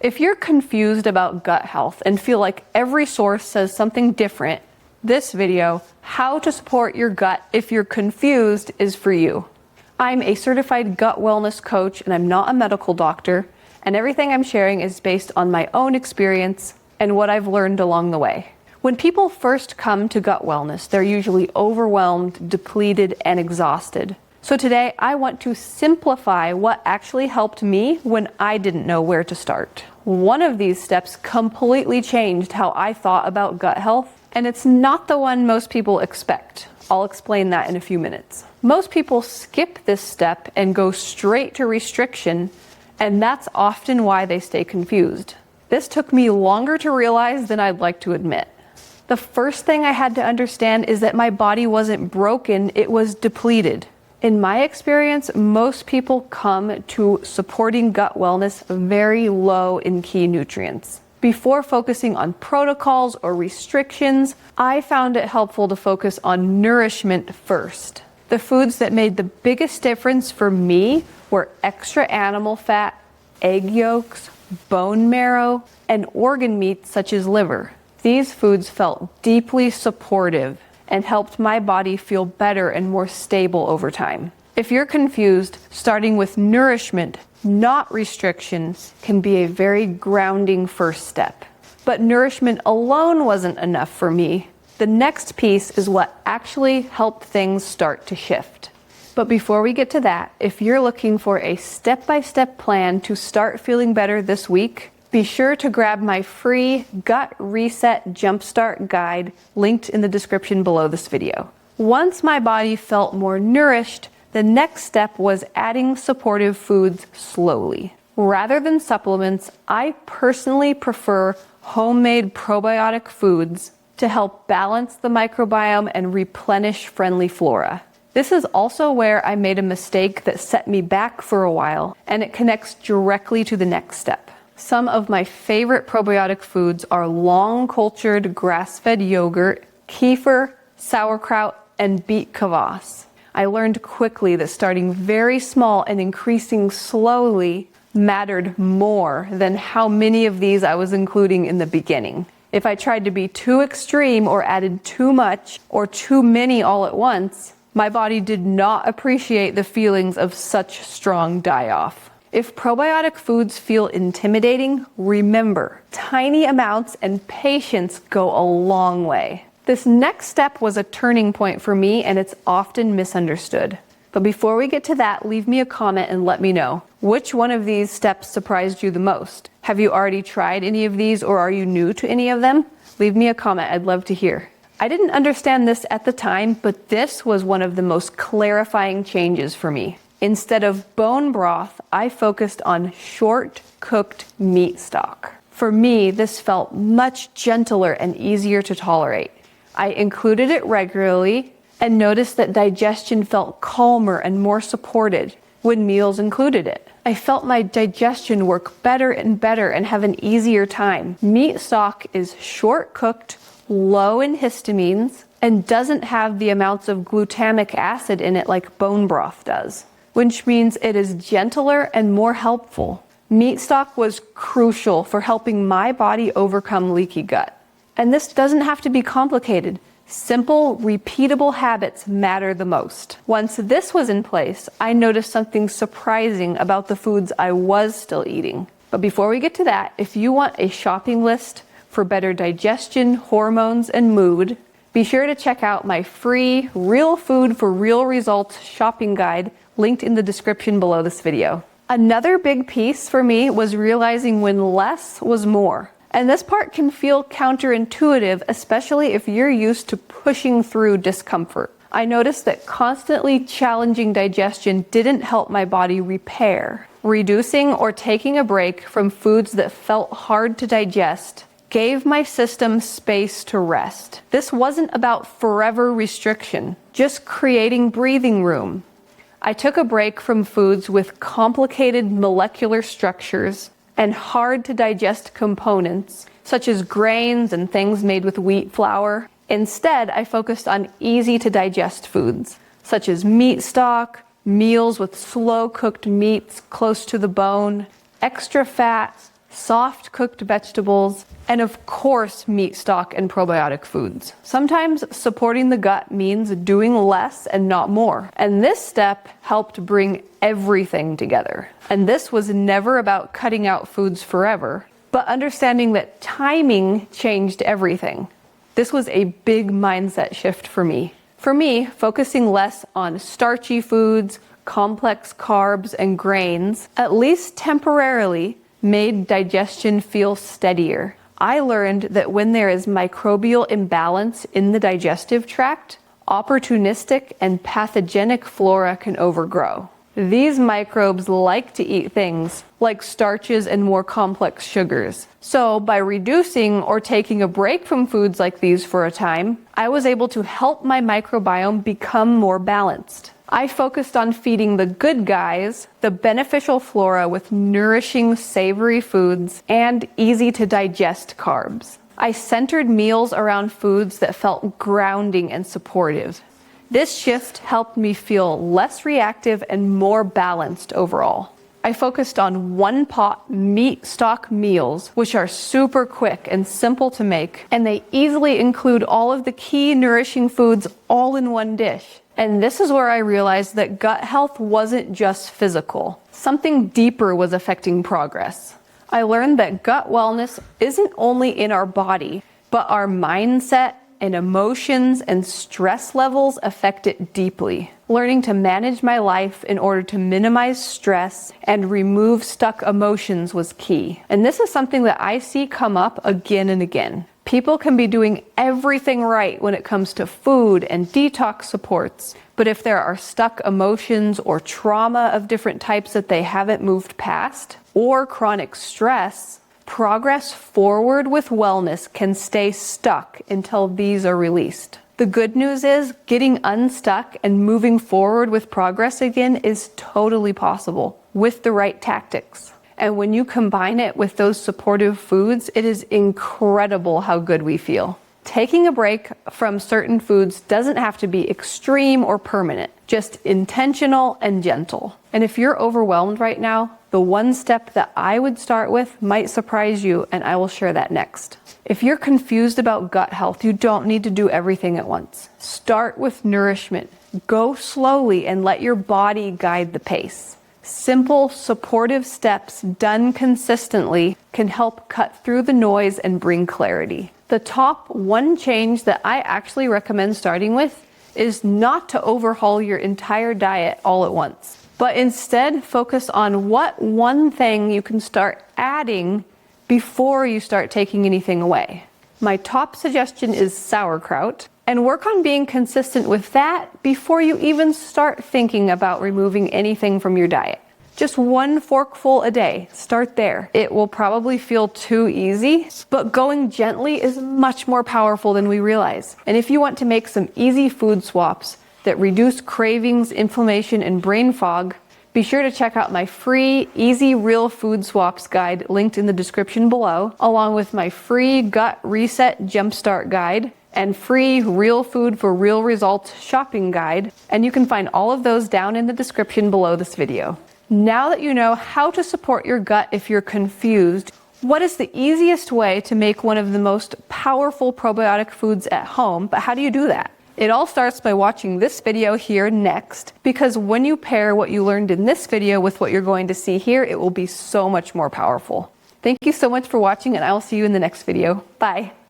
If you're confused about gut health and feel like every source says something different, this video, How to Support Your Gut If You're Confused, is for you. I'm a certified gut wellness coach and I'm not a medical doctor, and everything I'm sharing is based on my own experience and what I've learned along the way. When people first come to gut wellness, they're usually overwhelmed, depleted, and exhausted. So today, I want to simplify what actually helped me when I didn't know where to start. One of these steps completely changed how I thought about gut health, and it's not the one most people expect. I'll explain that in a few minutes. Most people skip this step and go straight to restriction, and that's often why they stay confused. This took me longer to realize than I'd like to admit. The first thing I had to understand is that my body wasn't broken, it was depleted. In my experience, most people come to supporting gut wellness very low in key nutrients. Before focusing on protocols or restrictions, I found it helpful to focus on nourishment first. The foods that made the biggest difference for me were extra animal fat, egg yolks, bone marrow, and organ meats such as liver. These foods felt deeply supportive and helped my body feel better and more stable over time. If you're confused, starting with nourishment, not restrictions, can be a very grounding first step. But nourishment alone wasn't enough for me. The next piece is what actually helped things start to shift. But before we get to that, if you're looking for a step-by-step plan to start feeling better this week, be sure to grab my free Gut Reset Jumpstart Guide linked in the description below this video. Once my body felt more nourished, the next step was adding supportive foods slowly. Rather than supplements, I personally prefer homemade probiotic foods to help balance the microbiome and replenish friendly flora. This is also where I made a mistake that set me back for a while, and it connects directly to the next step. Some of my favorite probiotic foods are long-cultured grass-fed yogurt, kefir, sauerkraut, and beet kvass. I learned quickly that starting very small and increasing slowly mattered more than how many of these I was including in the beginning. If I tried to be too extreme or added too much or too many all at once, my body did not appreciate the feelings of such strong die-off. If probiotic foods feel intimidating, remember, tiny amounts and patience go a long way. This next step was a turning point for me, and it's often misunderstood. But before we get to that, leave me a comment and let me know. Which one of these steps surprised you the most? Have you already tried any of these, or are you new to any of them? Leave me a comment, I'd love to hear. I didn't understand this at the time, but this was one of the most clarifying changes for me. Instead of bone broth, I focused on short-cooked meat stock. For me, this felt much gentler and easier to tolerate. I included it regularly and noticed that digestion felt calmer and more supported when meals included it. I felt my digestion work better and have an easier time. Meat stock is short-cooked, low in histamines, and doesn't have the amounts of glutamic acid in it like bone broth does, which means it is gentler and more helpful. Meat stock was crucial for helping my body overcome leaky gut. And this doesn't have to be complicated. Simple, repeatable habits matter the most. Once this was in place, I noticed something surprising about the foods I was still eating. But before we get to that, if you want a shopping list for better digestion, hormones, and mood, be sure to check out my free Real Food for Real Results shopping guide linked in the description below this video. Another big piece for me was realizing when less was more. And this part can feel counterintuitive, especially if you're used to pushing through discomfort. I noticed that constantly challenging digestion didn't help my body repair. Reducing or taking a break from foods that felt hard to digest gave my system space to rest. This wasn't about forever restriction, just creating breathing room. I took a break from foods with complicated molecular structures and hard to digest components, such as grains and things made with wheat flour. Instead, I focused on easy to digest foods, such as meat stock, meals with slow cooked meats close to the bone, extra fat, soft cooked vegetables, and of course meat stock and probiotic foods. Sometimes supporting the gut means doing less and not more. And this step helped bring everything together. And this was never about cutting out foods forever, but understanding that timing changed everything. This was a big mindset shift for me. For me, focusing less on starchy foods, complex carbs, and grains, at least temporarily, made digestion feel steadier. I learned that when there is microbial imbalance in the digestive tract, opportunistic and pathogenic flora can overgrow. These microbes like to eat things like starches and more complex sugars. So by reducing or taking a break from foods like these for a time, I was able to help my microbiome become more balanced. I focused on feeding the good guys, the beneficial flora with nourishing, savory foods and easy to digest carbs. I centered meals around foods that felt grounding and supportive. This shift helped me feel less reactive and more balanced overall. I focused on one-pot meat stock meals, which are super quick and simple to make, and they easily include all of the key nourishing foods all in one dish. And this is where I realized that gut health wasn't just physical. Something deeper was affecting progress. I learned that gut wellness isn't only in our body, but our mindset and emotions and stress levels affect it deeply. Learning to manage my life in order to minimize stress and remove stuck emotions was key. And this is something that I see come up again and again. People can be doing everything right when it comes to food and detox supports, but if there are stuck emotions or trauma of different types that they haven't moved past, or chronic stress, progress forward with wellness can stay stuck until these are released. The good news is getting unstuck and moving forward with progress again is totally possible with the right tactics. And when you combine it with those supportive foods, it is incredible how good we feel. Taking a break from certain foods doesn't have to be extreme or permanent, just intentional and gentle. And if you're overwhelmed right now, the one step that I would start with might surprise you, and I will share that next. If you're confused about gut health, you don't need to do everything at once. Start with nourishment. Go slowly and let your body guide the pace. Simple, supportive steps done consistently can help cut through the noise and bring clarity. The top one change that I actually recommend starting with is not to overhaul your entire diet all at once, but instead focus on what one thing you can start adding before you start taking anything away. My top suggestion is sauerkraut, and work on being consistent with that before you even start thinking about removing anything from your diet. Just one forkful a day. Start there. It will probably feel too easy, but going gently is much more powerful than we realize. And if you want to make some easy food swaps that reduce cravings, inflammation, and brain fog, be sure to check out my free Easy Real Food Swaps guide linked in the description below, along with my free Gut Reset Jumpstart guide and free Real Food for Real Results shopping guide. And you can find all of those down in the description below this video. Now that you know how to support your gut if you're confused, what is the easiest way to make one of the most powerful probiotic foods at home? But how do you do that? It all starts by watching this video here next, because when you pair what you learned in this video with what you're going to see here, it will be so much more powerful. Thank you so much for watching, and I will see you in the next video. Bye.